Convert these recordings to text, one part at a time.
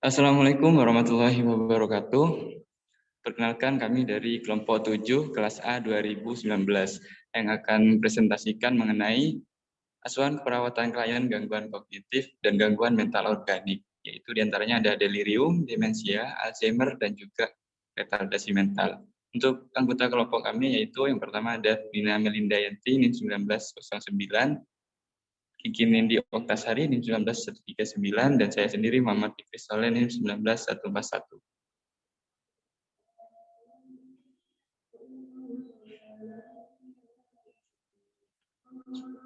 Assalamualaikum warahmatullahi wabarakatuh. Perkenalkan kami dari kelompok 7 kelas A 2019 yang akan presentasikan mengenai asuhan keperawatan klien gangguan kognitif dan gangguan mental organik, yaitu diantaranya ada delirium, demensia, Alzheimer, dan juga retardasi mental. Untuk anggota kelompok kami yaitu yang pertama ada Nina Melindayanti, NIM 1909, Kiki Nindi Oktasari, NIM 19139, dan saya sendiri Muhammad Fikri Soleh, NIM 19141.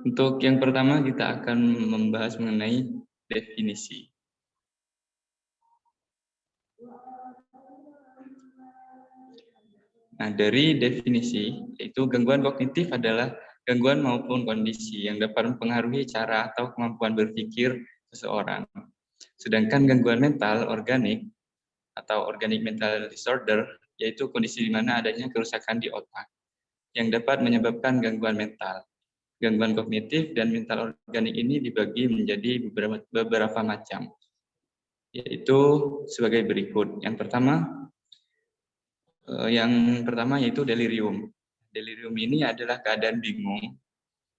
Untuk yang pertama kita akan membahas mengenai definisi. Nah, dari definisi, yaitu gangguan kognitif adalah gangguan maupun kondisi yang dapat mempengaruhi cara atau kemampuan berpikir seseorang. Sedangkan gangguan mental organik atau organic mental disorder, yaitu kondisi di mana adanya kerusakan di otak yang dapat menyebabkan gangguan mental. Gangguan kognitif dan mental organik ini dibagi menjadi beberapa macam, yaitu sebagai berikut. Yang pertama yaitu delirium. Delirium ini adalah keadaan bingung,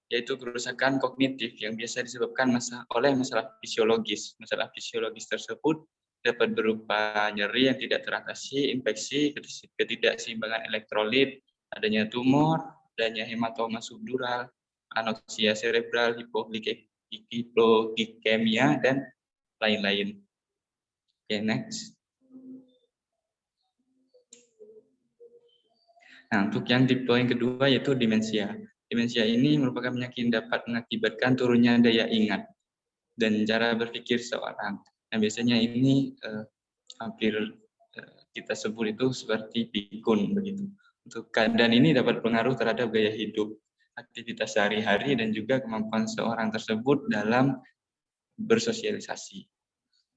yaitu kerusakan kognitif yang biasa disebabkan oleh masalah fisiologis. Masalah fisiologis tersebut dapat berupa nyeri yang tidak teratasi, infeksi, ketidakseimbangan elektrolit, adanya tumor, adanya hematoma subdural, anoksia cerebral, hipoglikemia, dan lain-lain. Oke, next. Nah, untuk yang tipe yang kedua yaitu demensia. Demensia ini merupakan penyakit yang dapat mengakibatkan turunnya daya ingat dan cara berpikir seorang. Nah, biasanya ini hampir kita sebut itu seperti pikun begitu. Untuk keadaan ini dapat berpengaruh terhadap gaya hidup, aktivitas sehari-hari, dan juga kemampuan seorang tersebut dalam bersosialisasi.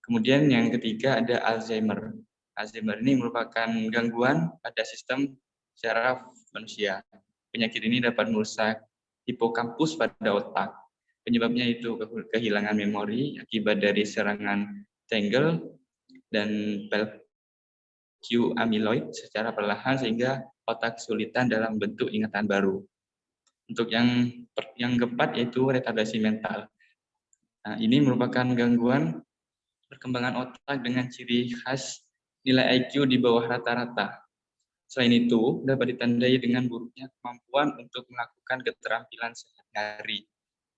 Kemudian yang ketiga ada Alzheimer. Alzheimer ini merupakan gangguan pada sistem saraf manusia. Penyakit ini dapat merusak hipokampus pada otak. Penyebabnya itu kehilangan memori akibat dari serangan tangle dan Q-amyloid secara perlahan sehingga otak kesulitan dalam bentuk ingatan baru. Untuk yang keempat yaitu retardasi mental. Nah, ini merupakan gangguan perkembangan otak dengan ciri khas nilai IQ di bawah rata-rata. Selain itu, dapat ditandai dengan buruknya kemampuan untuk melakukan keterampilan sehari-hari.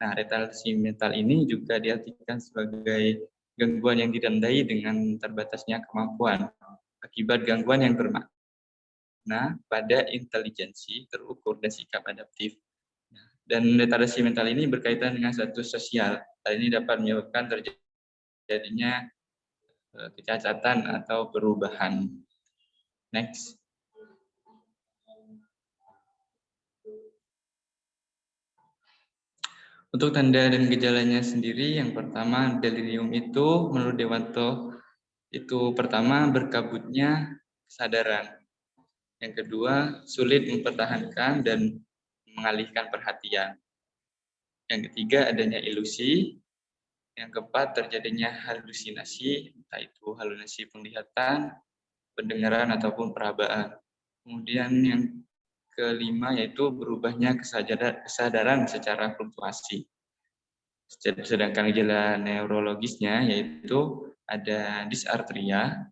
Nah, retardasi mental ini juga diartikan sebagai gangguan yang ditandai dengan terbatasnya kemampuan akibat gangguan yang bermakna pada intelijensi terukur dan sikap adaptif. Dan retardasi mental ini berkaitan dengan status sosial. Hal ini dapat menyebabkan terjadinya kecacatan atau perubahan. Next. Untuk tanda dan gejalanya sendiri, yang pertama delirium itu menurut Dewanto itu pertama berkabutnya kesadaran. Yang kedua sulit mempertahankan dan mengalihkan perhatian. Yang ketiga adanya ilusi. Yang keempat terjadinya halusinasi, entah itu halusinasi penglihatan, pendengaran ataupun perabaan. Kemudian yang kelima yaitu berubahnya kesadaran secara fluktuasi. Sedangkan gejala neurologisnya yaitu ada dysarthria,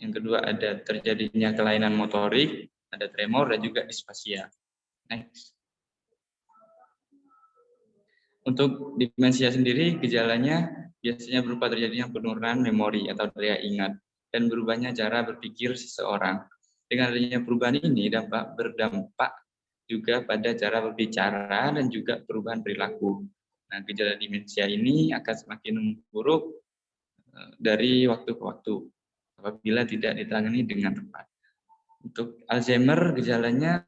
yang kedua ada terjadinya kelainan motorik, ada tremor dan juga disfasia. Next. Untuk demensia sendiri gejalanya biasanya berupa terjadinya penurunan memori atau daya ingat dan berubahnya cara berpikir seseorang. Dengan adanya perubahan ini dapat berdampak juga pada cara berbicara dan juga perubahan perilaku. Nah, gejala demensia ini akan semakin memburuk dari waktu ke waktu apabila tidak ditangani dengan tepat. Untuk Alzheimer, gejalanya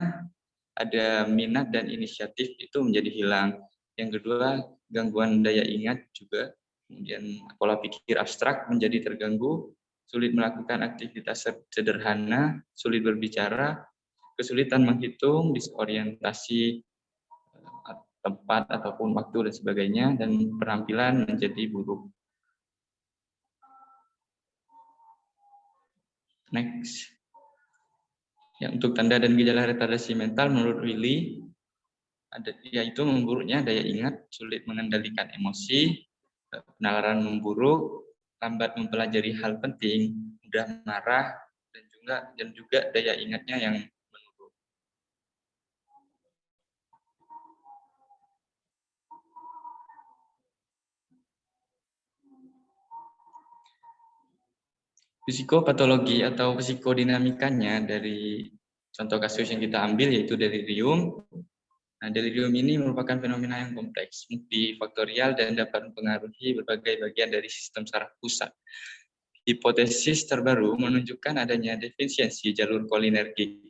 ada minat dan inisiatif itu menjadi hilang. Yang kedua, gangguan daya ingat juga. Kemudian pola pikir abstrak menjadi terganggu, sulit melakukan aktivitas sederhana, sulit berbicara, kesulitan menghitung, disorientasi tempat ataupun waktu dan sebagainya, dan penampilan menjadi buruk. Next. Ya, untuk tanda dan gejala retardasi mental menurut Willy, yaitu memburuknya daya ingat, sulit mengendalikan emosi, penalaran memburuk, lambat mempelajari hal penting, mudah marah, dan juga daya ingatnya yang menurun. Psikopatologi atau psikodinamikanya dari contoh kasus yang kita ambil yaitu delirium. Nah, delirium ini merupakan fenomena yang kompleks, multifaktorial, dan dapat mempengaruhi berbagai bagian dari sistem saraf pusat. Hipotesis terbaru menunjukkan adanya defisiensi jalur kolinergik,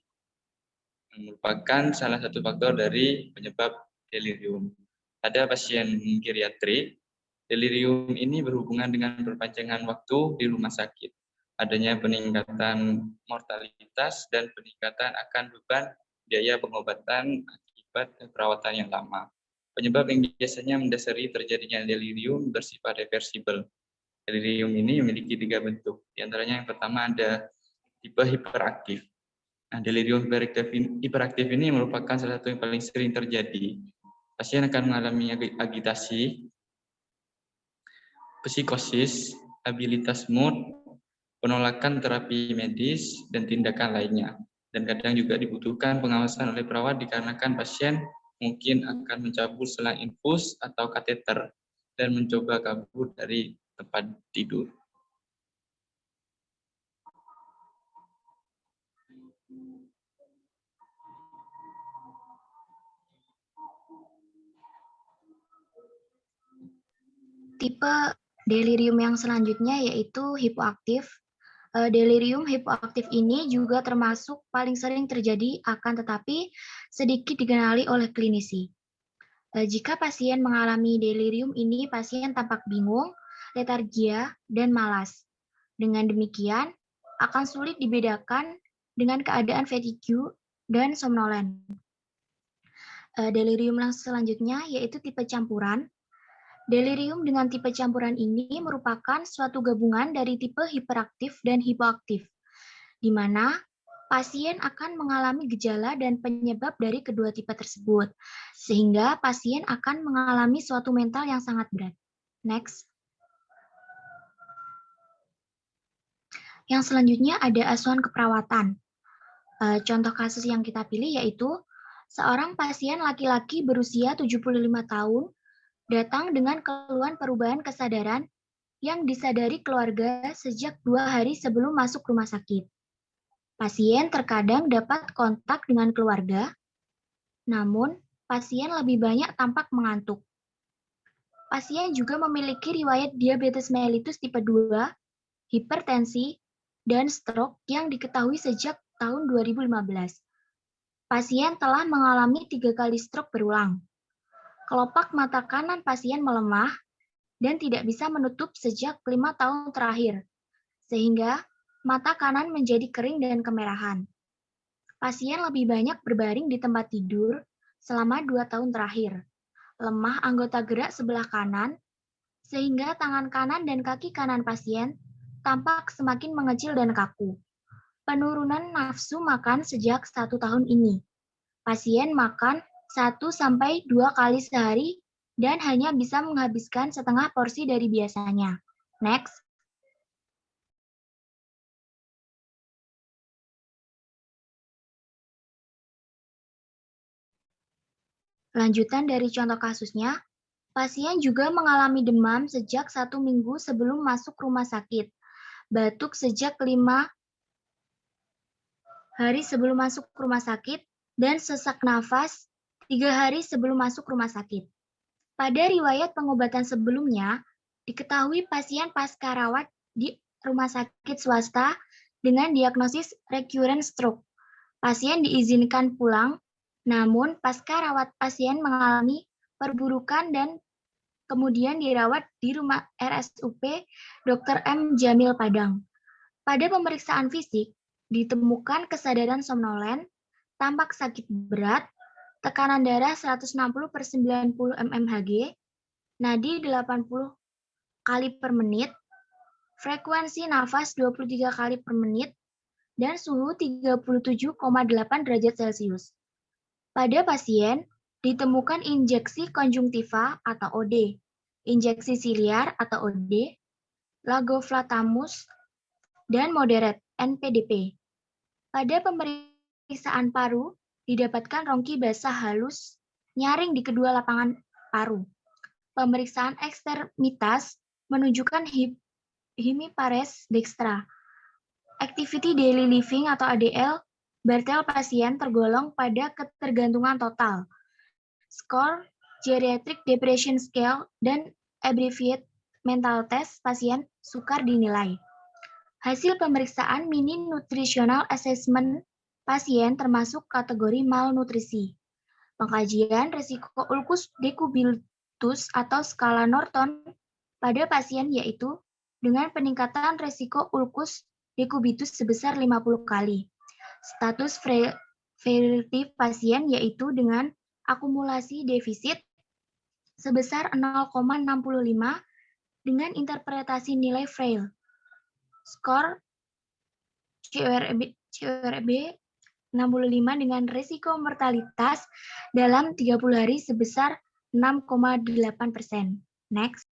yang merupakan salah satu faktor dari penyebab delirium. Pada pasien geriatrik, delirium ini berhubungan dengan perpanjangan waktu di rumah sakit, adanya peningkatan mortalitas dan peningkatan akan beban biaya pengobatan akibat perawatan yang lama. Penyebab yang biasanya mendasari terjadinya delirium bersifat reversibel. Delirium ini memiliki 3 bentuk. Di antaranya yang pertama ada tipe hiperaktif. Nah, delirium hiperaktif ini merupakan salah satu yang paling sering terjadi. Pasien akan mengalami agitasi, psikosis, abilitas mood, penolakan terapi medis, dan tindakan lainnya. Dan kadang juga dibutuhkan pengawasan oleh perawat dikarenakan pasien mungkin akan mencabut selang infus atau kateter dan mencoba kabur dari tempat tidur. Tipe delirium yang selanjutnya yaitu hipoaktif. Delirium hipoaktif ini juga termasuk paling sering terjadi, akan tetapi sedikit dikenali oleh klinisi. Jika pasien mengalami delirium ini, pasien tampak bingung, letargia, dan malas. Dengan demikian, akan sulit dibedakan dengan keadaan vertigo dan somnolen. Delirium yang selanjutnya yaitu tipe campuran. Delirium dengan tipe campuran ini merupakan suatu gabungan dari tipe hiperaktif dan hipoaktif, di mana pasien akan mengalami gejala dan penyebab dari kedua tipe tersebut, sehingga pasien akan mengalami suatu mental yang sangat berat. Next. Yang selanjutnya ada asuhan keperawatan. Contoh kasus yang kita pilih yaitu seorang pasien laki-laki berusia 75 tahun datang dengan keluhan perubahan kesadaran yang disadari keluarga sejak 2 hari sebelum masuk rumah sakit. Pasien terkadang dapat kontak dengan keluarga, namun pasien lebih banyak tampak mengantuk. Pasien juga memiliki riwayat diabetes mellitus tipe 2, hipertensi, dan stroke yang diketahui sejak tahun 2015. Pasien telah mengalami 3 kali stroke berulang. Kelopak mata kanan pasien melemah dan tidak bisa menutup sejak 5 tahun terakhir, sehingga mata kanan menjadi kering dan kemerahan. Pasien lebih banyak berbaring di tempat tidur selama 2 tahun terakhir. Lemah anggota gerak sebelah kanan, sehingga tangan kanan dan kaki kanan pasien tampak semakin mengecil dan kaku. Penurunan nafsu makan sejak 1 tahun ini. Pasien makan 1-2 kali sehari dan hanya bisa menghabiskan setengah porsi dari biasanya. Next. Lanjutan dari contoh kasusnya, pasien juga mengalami demam sejak 1 minggu sebelum masuk rumah sakit, batuk sejak 5 hari sebelum masuk rumah sakit, dan sesak nafas 3 hari sebelum masuk rumah sakit. Pada riwayat pengobatan sebelumnya, diketahui pasien pasca rawat di rumah sakit swasta dengan diagnosis recurrent stroke. Pasien diizinkan pulang, namun pasca rawat pasien mengalami perburukan dan kemudian dirawat di rumah RSUP Dr. M. Jamil Padang. Pada pemeriksaan fisik, ditemukan kesadaran somnolen, tampak sakit berat, tekanan darah 160/90 mmHg, nadi 80 kali per menit, frekuensi nafas 23 kali per menit, dan suhu 37,8 derajat Celcius. Pada pasien, ditemukan injeksi konjungtiva atau OD, injeksi siliar atau OD, lagoflatamus, dan moderat NPDP. Pada pemeriksaan paru, didapatkan rongki basah halus nyaring di kedua lapangan paru. Pemeriksaan ekstermitas menunjukkan hemipares dextra. Activity daily living atau ADL, Bartel pasien tergolong pada ketergantungan total. Skor Geriatric Depression Scale dan Abbreviated Mental Test pasien sukar dinilai. Hasil pemeriksaan mini nutritional assessment pasien termasuk kategori malnutrisi. Pengkajian risiko ulcus decubitus atau skala Norton pada pasien yaitu dengan peningkatan risiko ulcus decubitus sebesar 50 kali. Status frailty pasien yaitu dengan akumulasi defisit sebesar 0,65 dengan interpretasi nilai frail. Skor CURB 65 dengan risiko mortalitas dalam 30 hari sebesar 6,8%. Next.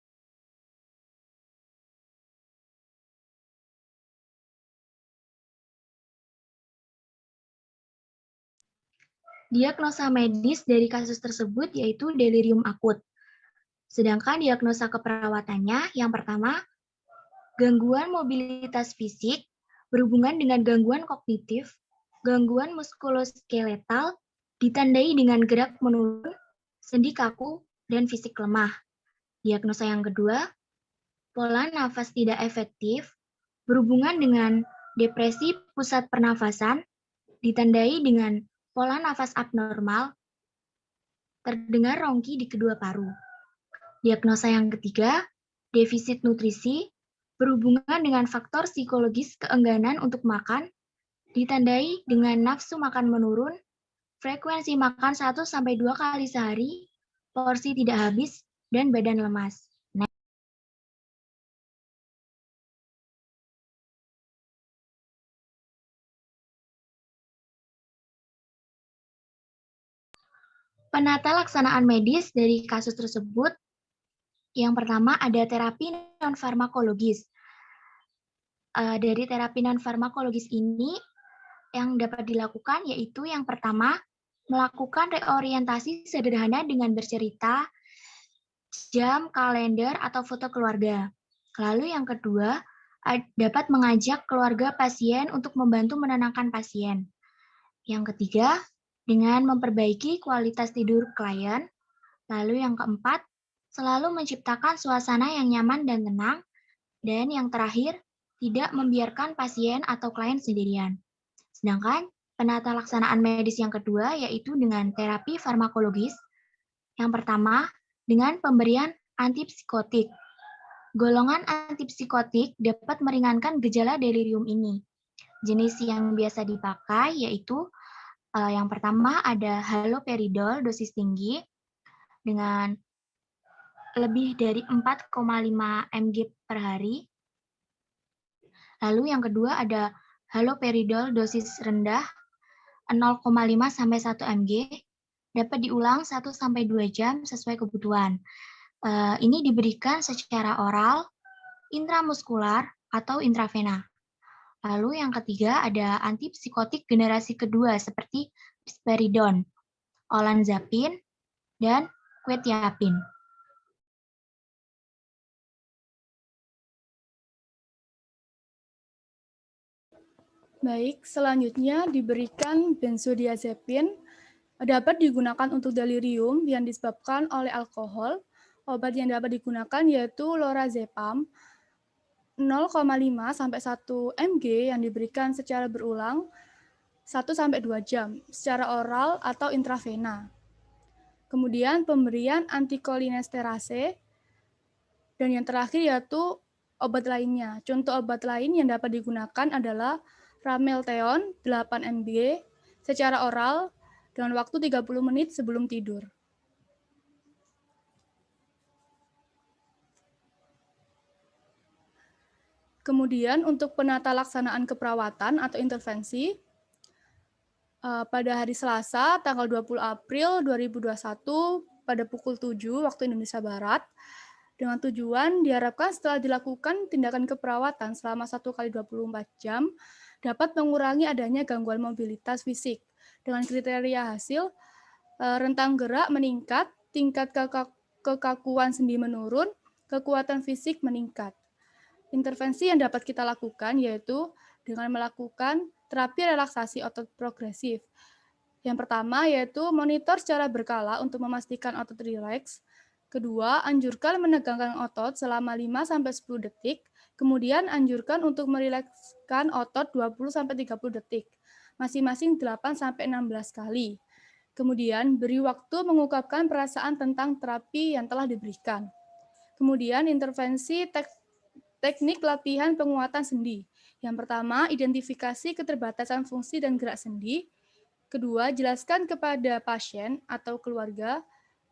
Diagnosa medis dari kasus tersebut yaitu delirium akut. Sedangkan diagnosa keperawatannya yang pertama, gangguan mobilitas fisik berhubungan dengan gangguan kognitif, gangguan muskuloskeletal ditandai dengan gerak menurun, sendi kaku, dan fisik lemah. Diagnosa yang kedua, pola nafas tidak efektif berhubungan dengan depresi pusat pernafasan ditandai dengan pola nafas abnormal, terdengar rongki di kedua paru. Diagnosa yang ketiga, defisit nutrisi berhubungan dengan faktor psikologis keengganan untuk makan, ditandai dengan nafsu makan menurun, frekuensi makan 1-2 kali sehari, porsi tidak habis, dan badan lemas. Penata laksanaan medis dari kasus tersebut, yang pertama ada terapi non-farmakologis. Dari terapi non-farmakologis ini, yang dapat dilakukan yaitu yang pertama, melakukan reorientasi sederhana dengan bercerita, jam, kalender, atau foto keluarga. Lalu yang kedua, dapat mengajak keluarga pasien untuk membantu menenangkan pasien. Yang ketiga, dengan memperbaiki kualitas tidur klien. Lalu yang keempat, selalu menciptakan suasana yang nyaman dan tenang. Dan yang terakhir, tidak membiarkan pasien atau klien sendirian. Sedangkan penata laksanaan medis yang kedua yaitu dengan terapi farmakologis. Yang pertama, dengan pemberian antipsikotik. Golongan antipsikotik dapat meringankan gejala delirium ini. Jenis yang biasa dipakai yaitu yang pertama ada haloperidol dosis tinggi dengan lebih dari 4,5 mg per hari. Lalu yang kedua ada haloperidol dosis rendah 0,5 sampai 1 mg, dapat diulang 1-2 jam sesuai kebutuhan. Ini diberikan secara oral, intramuskular, atau intravena. Lalu yang ketiga ada antipsikotik generasi kedua seperti risperidon, olanzapin, dan quetiapin. Baik, selanjutnya diberikan benzodiazepin dapat digunakan untuk delirium yang disebabkan oleh alkohol. Obat yang dapat digunakan yaitu lorazepam 0,5 sampai 1 mg yang diberikan secara berulang 1-2 jam secara oral atau intravena. Kemudian pemberian antikolinesterase dan yang terakhir yaitu obat lainnya. Contoh obat lain yang dapat digunakan adalah Ramelteon 8 mg secara oral dengan waktu 30 menit sebelum tidur. Kemudian untuk penata laksanaan keperawatan atau intervensi, pada hari Selasa tanggal 20 April 2021 pada pukul 7 waktu Indonesia Barat, dengan tujuan diharapkan setelah dilakukan tindakan keperawatan selama 1 kali 24 jam, dapat mengurangi adanya gangguan mobilitas fisik. Dengan kriteria hasil, rentang gerak meningkat, tingkat kekakuan sendi menurun, kekuatan fisik meningkat. Intervensi yang dapat kita lakukan yaitu dengan melakukan terapi relaksasi otot progresif. Yang pertama yaitu monitor secara berkala untuk memastikan otot rileks. Kedua, anjurkan menegangkan otot selama 5-10 detik. Kemudian anjurkan untuk merilekskan otot 20-30 detik, masing-masing 8-16 kali. Kemudian beri waktu mengungkapkan perasaan tentang terapi yang telah diberikan. Kemudian intervensi teknik latihan penguatan sendi. Yang pertama, identifikasi keterbatasan fungsi dan gerak sendi. Kedua, jelaskan kepada pasien atau keluarga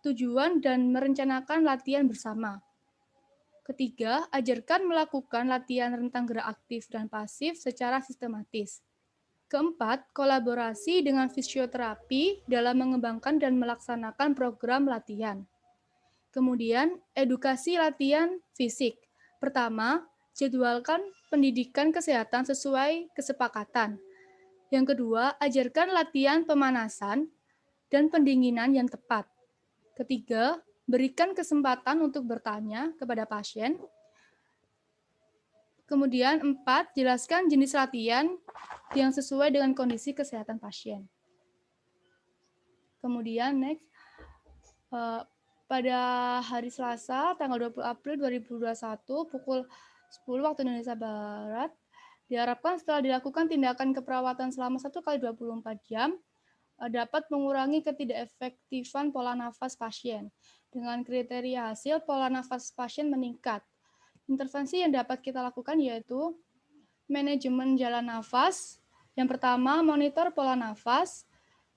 tujuan dan merencanakan latihan bersama. Ketiga, ajarkan melakukan latihan rentang gerak aktif dan pasif secara sistematis. Keempat, kolaborasi dengan fisioterapi dalam mengembangkan dan melaksanakan program latihan. Kemudian, edukasi latihan fisik. Pertama, jadwalkan pendidikan kesehatan sesuai kesepakatan. Yang kedua, ajarkan latihan pemanasan dan pendinginan yang tepat. Ketiga, berikan kesempatan untuk bertanya kepada pasien. Kemudian 4, jelaskan jenis latihan yang sesuai dengan kondisi kesehatan pasien. Kemudian next, pada hari Selasa tanggal 20 April 2021 pukul 10 waktu Indonesia Barat, diharapkan setelah dilakukan tindakan keperawatan selama 1 kali 24 jam, dapat mengurangi ketidakefektifan pola nafas pasien. Dengan kriteria hasil, pola nafas pasien meningkat. Intervensi yang dapat kita lakukan yaitu manajemen jalan nafas. Yang pertama, monitor pola nafas.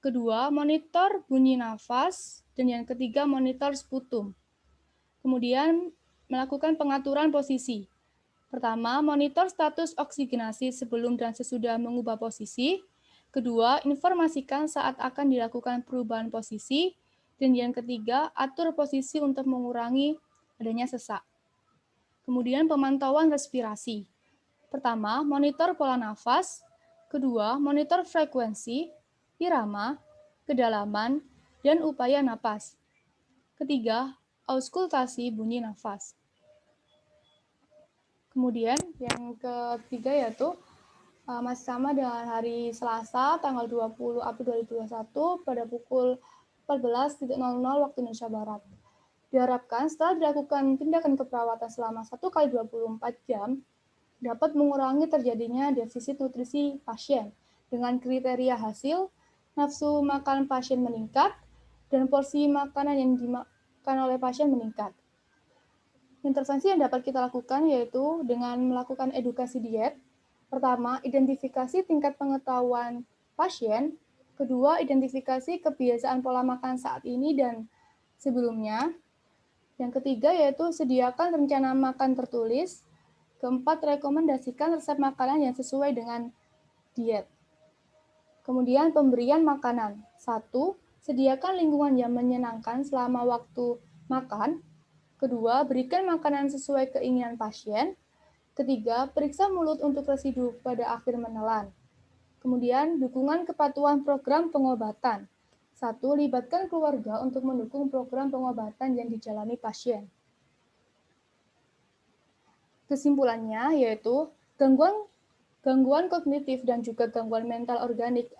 Kedua, monitor bunyi nafas. Dan yang ketiga, monitor sputum. Kemudian, melakukan pengaturan posisi. Pertama, monitor status oksigenasi sebelum dan sesudah mengubah posisi. Kedua, informasikan saat akan dilakukan perubahan posisi. Dan yang ketiga, atur posisi untuk mengurangi adanya sesak. Kemudian, pemantauan respirasi. Pertama, monitor pola nafas. Kedua, monitor frekuensi, irama, kedalaman, dan upaya napas. Ketiga, auskultasi bunyi nafas. Kemudian yang ketiga yaitu masih sama dengan hari Selasa tanggal 20 April 2021 pada pukul 14.00 waktu Indonesia Barat. Diharapkan setelah dilakukan tindakan keperawatan selama 1 kali 24 jam dapat mengurangi terjadinya defisit nutrisi pasien. Dengan kriteria hasil, nafsu makan pasien meningkat dan porsi makanan yang dimakan oleh pasien meningkat. Intervensi yang dapat kita lakukan yaitu dengan melakukan edukasi diet. Pertama, identifikasi tingkat pengetahuan pasien. Kedua, identifikasi kebiasaan pola makan saat ini dan sebelumnya. Yang ketiga yaitu sediakan rencana makan tertulis. Keempat, rekomendasikan resep makanan yang sesuai dengan diet. Kemudian pemberian makanan. 1. Sediakan lingkungan yang menyenangkan selama waktu makan. Kedua, berikan makanan sesuai keinginan pasien. Ketiga, periksa mulut untuk residu pada akhir menelan. Kemudian, dukungan kepatuhan program pengobatan. 1. Libatkan keluarga untuk mendukung program pengobatan yang dijalani pasien. Kesimpulannya yaitu gangguan kognitif dan juga gangguan mental organik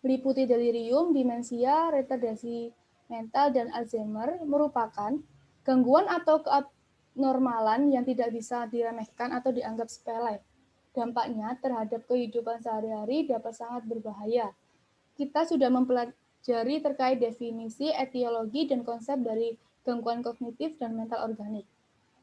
meliputi delirium, demensia, retardasi mental, dan Alzheimer merupakan gangguan atau keabnormalan yang tidak bisa diremehkan atau dianggap sepele. Dampaknya terhadap kehidupan sehari-hari dapat sangat berbahaya. Kita sudah mempelajari terkait definisi, etiologi, dan konsep dari gangguan kognitif dan mental organik.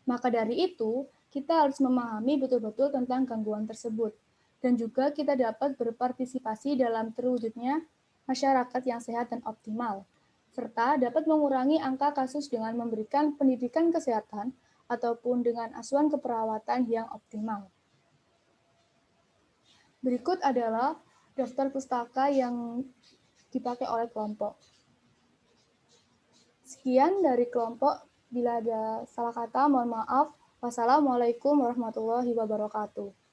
Maka dari itu, kita harus memahami betul-betul tentang gangguan tersebut. Dan juga kita dapat berpartisipasi dalam terwujudnya masyarakat yang sehat dan optimal. Serta dapat mengurangi angka kasus dengan memberikan pendidikan kesehatan ataupun dengan asuhan keperawatan yang optimal. Berikut adalah daftar pustaka yang dipakai oleh kelompok. Sekian dari kelompok. Bila ada salah kata, mohon maaf. Wassalamualaikum warahmatullahi wabarakatuh.